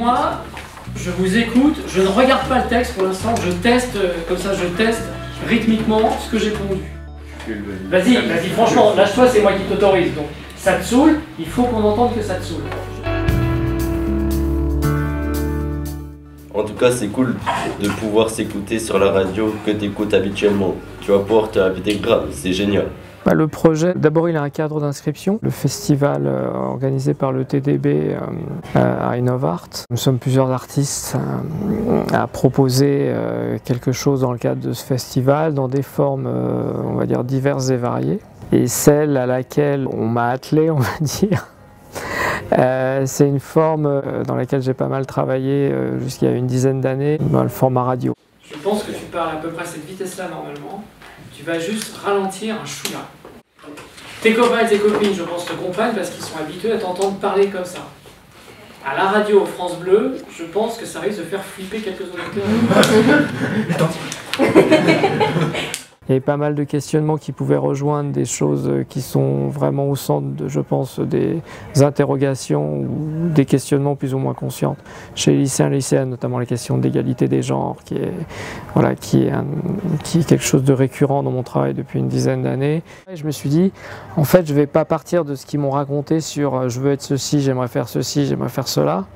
moi, je vous écoute, je ne regarde pas le texte pour l'instant, je teste, comme ça je teste rythmiquement ce que j'ai pondu. Vas-y, franchement, lâche-toi, c'est moi qui t'autorise. Donc, ça te saoule, il faut qu'on entende que ça te saoule. En tout cas, c'est cool de pouvoir s'écouter sur la radio que tu écoutes habituellement. Tu vas pouvoir te répéter grave, c'est génial. Le projet, d'abord il a un cadre d'inscription, le festival organisé par le TDB à Innovart. Nous sommes plusieurs artistes à proposer quelque chose dans le cadre de ce festival, dans des formes, on va dire, diverses et variées. Et celle à laquelle on m'a attelé, on va dire, c'est une forme dans laquelle j'ai pas mal travaillé jusqu'il y a une dizaine d'années, dans le format radio. Je pense que tu parles à peu près à cette vitesse-là normalement. Tu vas juste ralentir un chou là. Tes copains et tes copines, je pense, te comprennent parce qu'ils sont habitués à t'entendre parler comme ça. À la radio France Bleu, je pense que ça risque de faire flipper quelques auditeurs. Il y avait pas mal de questionnements qui pouvaient rejoindre des choses qui sont vraiment au centre, je pense, des interrogations ou des questionnements plus ou moins conscients. Chez les lycéens et lycéennes, notamment les questions d'égalité des genres, qui est quelque chose de récurrent dans mon travail depuis une dizaine d'années. Et je me suis dit, en fait, je ne vais pas partir de ce qu'ils m'ont raconté sur je veux être ceci, j'aimerais faire ceci, j'aimerais faire cela.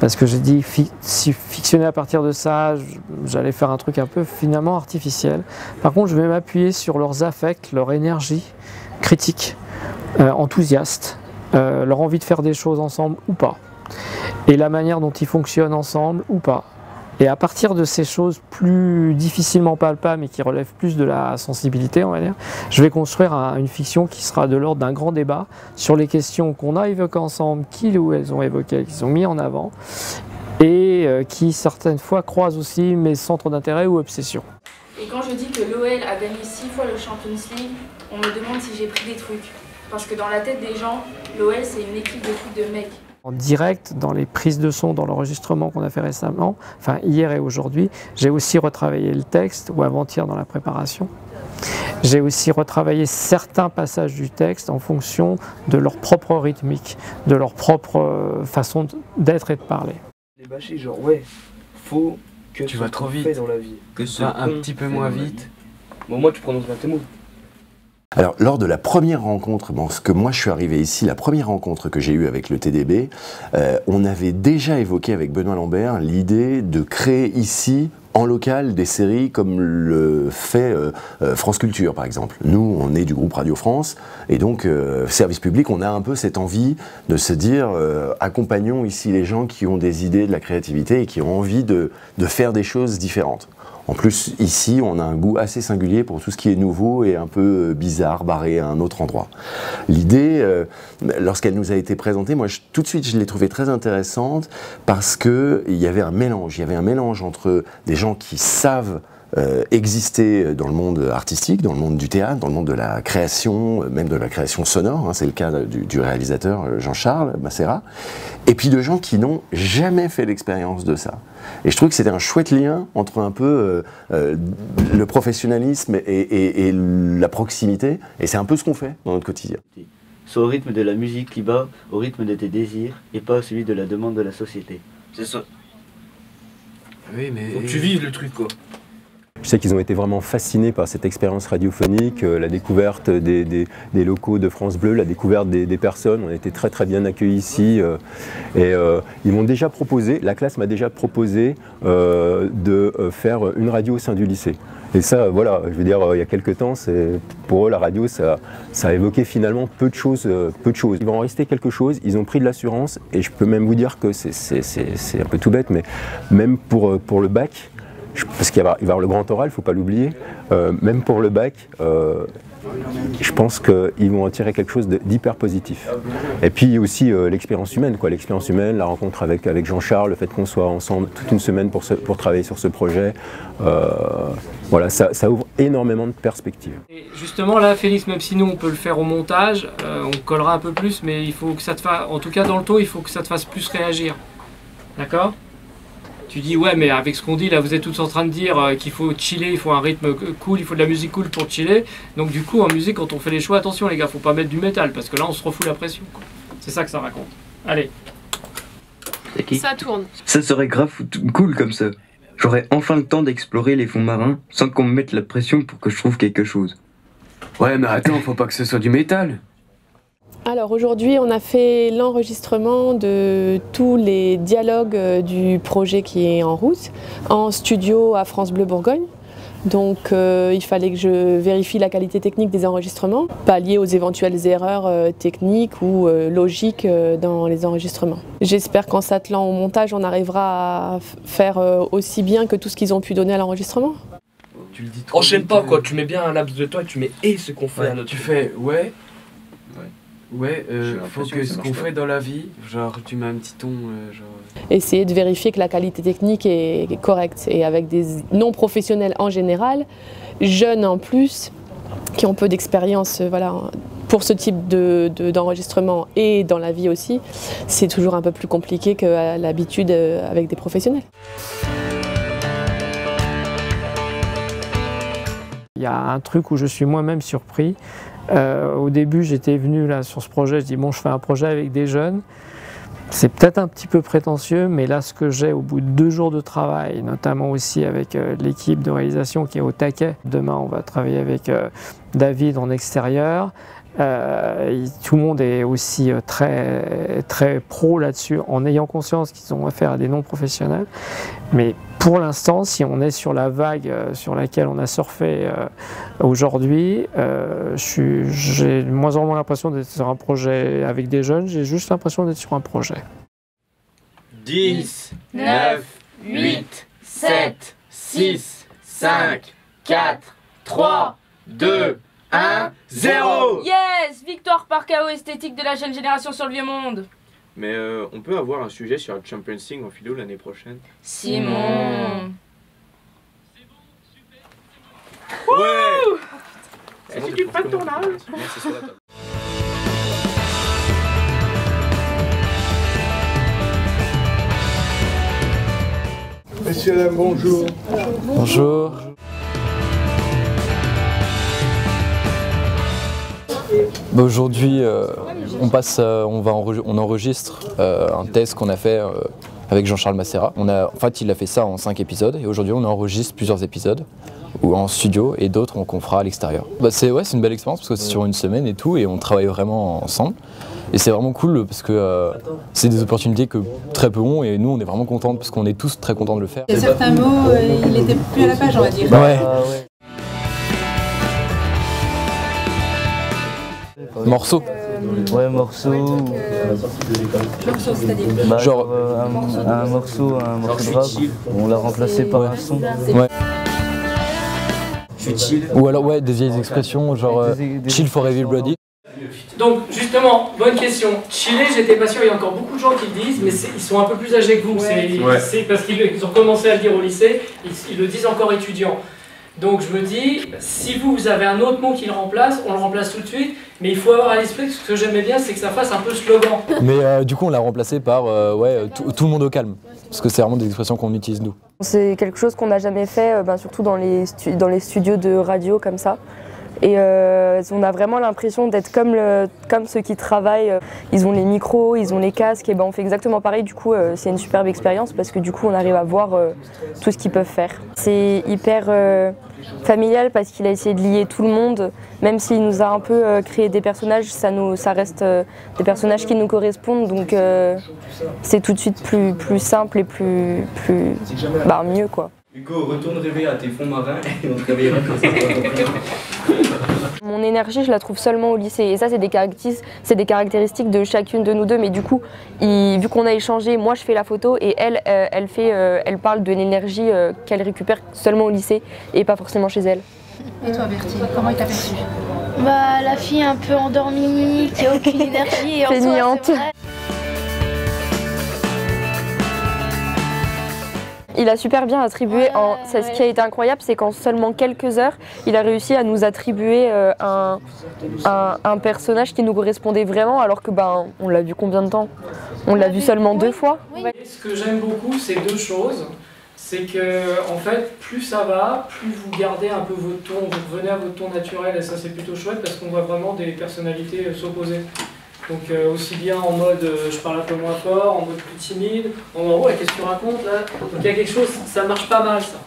Parce que j'ai dit, si fictionner à partir de ça, j'allais faire un truc un peu finalement artificiel. Par contre, je vais m'appuyer sur leurs affects, leur énergie critique, enthousiaste, leur envie de faire des choses ensemble ou pas, et la manière dont ils fonctionnent ensemble ou pas. Et à partir de ces choses plus difficilement palpables, mais qui relèvent plus de la sensibilité, on va dire, je vais construire une fiction qui sera de l'ordre d'un grand débat sur les questions qu'on a évoquées ensemble, qu'ils ou elles ont évoquées, qu'ils ont mis en avant, et qui certaines fois croisent aussi mes centres d'intérêt ou obsessions. Et quand je dis que l'OL a gagné 6 fois le Champions League, on me demande si j'ai pris des trucs. Parce que dans la tête des gens, l'OL c'est une équipe de foot de mecs. En direct, dans les prises de son, dans l'enregistrement qu'on a fait récemment, enfin hier et aujourd'hui, j'ai aussi retravaillé le texte, ou avant-hier dans la préparation. J'ai aussi retravaillé certains passages du texte en fonction de leur propre rythmique, de leur propre façon d'être et de parler. Les bâchés, genre ouais, faut que tu vas trop vite dans la vie. Que ce un petit peu moins vite. Bon, moi tu prononces bien tes mots. Alors, lors de la première rencontre, ce que moi je suis arrivé ici, la première rencontre que j'ai eue avec le TDB, on avait déjà évoqué avec Benoît Lambert l'idée de créer ici, en local, des séries comme le fait France Culture, par exemple. Nous, on est du groupe Radio France, et donc, service public, on a un peu cette envie de se dire, accompagnons ici les gens qui ont des idées, de la créativité, et qui ont envie de faire des choses différentes. En plus, ici, on a un goût assez singulier pour tout ce qui est nouveau et un peu bizarre, barré à un autre endroit. L'idée, lorsqu'elle nous a été présentée, moi, tout de suite, je l'ai trouvée très intéressante parce qu'il y avait un mélange. Il y avait un mélange entre des gens qui savent exister dans le monde artistique, dans le monde du théâtre, dans le monde de la création, même de la création sonore, hein, c'est le cas du réalisateur Jean-Charles Massera, et puis de gens qui n'ont jamais fait l'expérience de ça. Et je trouve que c'était un chouette lien entre un peu le professionnalisme et la proximité, et c'est un peu ce qu'on fait dans notre quotidien. Sois au rythme de la musique qui bat, au rythme de tes désirs, et pas celui de la demande de la société. C'est ça. Oui, mais... Faut que tu vives le truc, quoi. Je sais qu'ils ont été vraiment fascinés par cette expérience radiophonique, la découverte des locaux de France Bleu, la découverte des personnes. On a été très très bien accueillis ici. Et ils m'ont déjà proposé, la classe m'a déjà proposé de faire une radio au sein du lycée. Et ça, voilà, je veux dire, il y a quelques temps, pour eux, la radio, ça a évoqué finalement peu de choses. Il va en rester quelque chose, ils ont pris de l'assurance, et je peux même vous dire que c'est un peu tout bête, mais même pour le bac, parce qu'il va y avoir le grand oral, il ne faut pas l'oublier, même pour le bac, je pense qu'ils vont en tirer quelque chose d'hyper positif. Et puis aussi l'expérience humaine, la rencontre avec Jean-Charles, le fait qu'on soit ensemble toute une semaine pour travailler sur ce projet, voilà, ça ouvre énormément de perspectives. Et justement là, Félix, même si nous on peut le faire au montage, on collera un peu plus, mais il faut que ça te fasse, en tout cas dans le taux, il faut que ça te fasse plus réagir. D'accord ? Tu dis ouais, mais avec ce qu'on dit là, vous êtes tous en train de dire qu'il faut chiller, il faut un rythme cool, il faut de la musique cool pour chiller. Donc du coup en musique, quand on fait les choix, attention les gars, faut pas mettre du métal parce que là on se refout la pression. C'est ça que ça raconte. Allez. C'est qui? Ça tourne. Ça serait grave cool comme ça. J'aurais enfin le temps d'explorer les fonds marins sans qu'on me mette la pression pour que je trouve quelque chose. Ouais, mais attends, faut pas que ce soit du métal. Alors aujourd'hui, on a fait l'enregistrement de tous les dialogues du projet qui est en route, en studio à France Bleu Bourgogne. Donc il fallait que je vérifie la qualité technique des enregistrements, pallier aux éventuelles erreurs techniques ou logiques dans les enregistrements. J'espère qu'en s'attelant au montage, on arrivera à faire aussi bien que tout ce qu'ils ont pu donner à l'enregistrement. Tu le dis trop. Enchaîne pas quoi, tu mets bien un laps de temps et tu mets et ce qu'on fait à notre. Tu fais faut que ce qu'on fait dans la vie, genre tu mets un petit ton, genre... Essayer de vérifier que la qualité technique est correcte et avec des non-professionnels en général, jeunes en plus, qui ont peu d'expérience voilà, pour ce type d'enregistrement et dans la vie aussi, c'est toujours un peu plus compliqué qu'à l'habitude avec des professionnels. Il y a un truc où je suis moi-même surpris. Au début, j'étais venu là sur ce projet, je dis bon, je fais un projet avec des jeunes. C'est peut-être un petit peu prétentieux, mais là, ce que j'ai au bout de 2 jours de travail, notamment aussi avec l'équipe de réalisation qui est au taquet. Demain, on va travailler avec David en extérieur. Tout le monde est aussi très pro là-dessus, en ayant conscience qu'ils ont affaire à des non-professionnels. Mais pour l'instant, si on est sur la vague sur laquelle on a surfé aujourd'hui, j'ai de moins en moins l'impression d'être sur un projet avec des jeunes, j'ai juste l'impression d'être sur un projet. 10, 9, 8, 7, 6, 5, 4, 3, 2, 1, 0. Yes! Victoire par KO esthétique de la jeune génération sur le vieux monde. Mais on peut avoir un sujet sur la Champions League en philo l'année prochaine. Simon. Ouais. C'est du pas de tournage. Merci sur la table. Messieurs, dames, bonjour. Bonjour. Aujourd'hui, on enregistre un test qu'on a fait avec Jean-Charles Massera. En fait, il a fait ça en 5 épisodes et aujourd'hui, on enregistre plusieurs épisodes ou en studio et d'autres qu'on fera à l'extérieur. C'est une belle expérience parce que c'est sur une semaine et tout et on travaille vraiment ensemble. Et c'est vraiment cool parce que c'est des opportunités que très peu ont et nous, on est vraiment contents parce qu'on est tous très contents de le faire. Il y a certains mots, il était plus à la page, on va dire. Ouais. Morceau. Ouais, morceau. Morceau, c'est-à-dire Genre un morceau de rap, on l'a remplacé par un son. Ouais. Ou alors ouais, des vieilles expressions genre chill for everybody. Donc justement, bonne question. Chiller, j'étais pas sûr, il y a encore beaucoup de gens qui le disent, mais ils sont un peu plus âgés que vous. C'est parce qu'ils ont commencé à le dire au lycée, ils le disent encore étudiants. Donc je me dis, si vous avez un autre mot qui le remplace, on le remplace tout de suite, mais il faut avoir à l'esprit que ce que j'aimais bien, c'est que ça fasse un peu slogan. Mais du coup, on l'a remplacé par tout le monde au calme, parce que c'est vraiment des expressions qu'on utilise nous. C'est quelque chose qu'on n'a jamais fait, surtout dans les studios de radio comme ça. Et on a vraiment l'impression d'être comme ceux qui travaillent. Ils ont les micros, ils ont les casques, et on fait exactement pareil. Du coup, c'est une superbe expérience parce que du coup, on arrive à voir tout ce qu'ils peuvent faire. C'est hyper familial parce qu'il a essayé de lier tout le monde. Même s'il nous a un peu créé des personnages, ça reste des personnages qui nous correspondent. Donc c'est tout de suite plus simple et plus mieux, quoi. Hugo, retourne rêver à tes fonds marins et on te réveillera comme ça. Mon énergie, je la trouve seulement au lycée. Et ça, c'est des caractéristiques de chacune de nous deux. Mais du coup, vu qu'on a échangé, moi, je fais la photo et elle parle de l'énergie qu'elle récupère seulement au lycée et pas forcément chez elle. Et toi, Bertie, comment il t'a perçu? La fille un peu endormie, qui a aucune énergie. Et feignante. En soi, Il a super bien attribué, ce qui a été incroyable, c'est qu'en seulement quelques heures, il a réussi à nous attribuer un personnage qui nous correspondait vraiment, alors que on l'a vu combien de temps? On l'a vu seulement 2 fois. Ce que j'aime beaucoup, c'est 2 choses. C'est que, en fait, plus ça va, plus vous gardez un peu votre ton, vous revenez à votre ton naturel, et ça c'est plutôt chouette parce qu'on voit vraiment des personnalités s'opposer. Donc aussi bien en mode je parle un peu moins fort, en mode plus timide. En gros, qu'est-ce que tu racontes là? Donc il y a quelque chose, ça marche pas mal ça.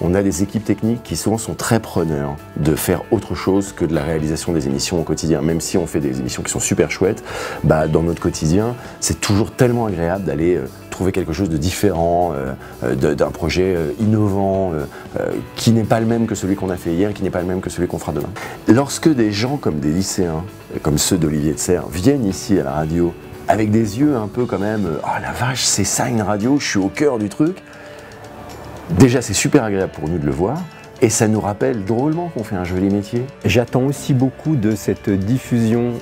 On a des équipes techniques qui souvent sont très preneurs de faire autre chose que de la réalisation des émissions au quotidien. Même si on fait des émissions qui sont super chouettes, bah, dans notre quotidien, c'est toujours tellement agréable d'aller trouver quelque chose de différent, d'un projet innovant, qui n'est pas le même que celui qu'on a fait hier et qui n'est pas le même que celui qu'on fera demain. Lorsque des gens comme des lycéens, comme ceux d'Olivier de Serres, viennent ici à la radio avec des yeux un peu quand même « Oh la vache, c'est ça une radio, je suis au cœur du truc », déjà, c'est super agréable pour nous de le voir et ça nous rappelle drôlement qu'on fait un joli métier. J'attends aussi beaucoup de cette diffusion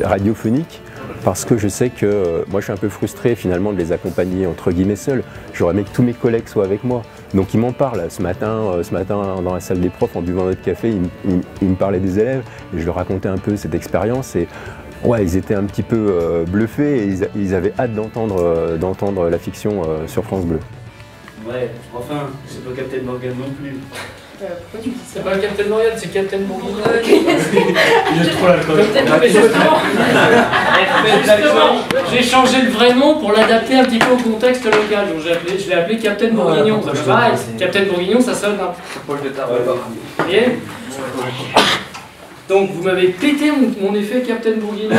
radiophonique parce que je sais que moi je suis un peu frustré finalement de les accompagner entre guillemets seuls. J'aurais aimé que tous mes collègues soient avec moi. Donc ils m'en parlent. Ce matin dans la salle des profs en buvant notre café, ils me parlaient des élèves et je leur racontais un peu cette expérience. Et ouais, ils étaient un petit peu bluffés et ils avaient hâte d'entendre la fiction sur France Bleu. Ouais, enfin, c'est pas Captain Morgan non plus. Pourquoi tu dis ça? C'est pas Captain Morgan, c'est Captain Bourguignon. J'ai trop l'alcool. J'ai changé le vrai nom pour l'adapter un petit peu au contexte local. Donc je l'ai appelé Captain Bourguignon. Pareil, Captain Bourguignon, ça sonne un peu. Vous voyez? Donc vous m'avez pété mon effet Captain Bourguignon.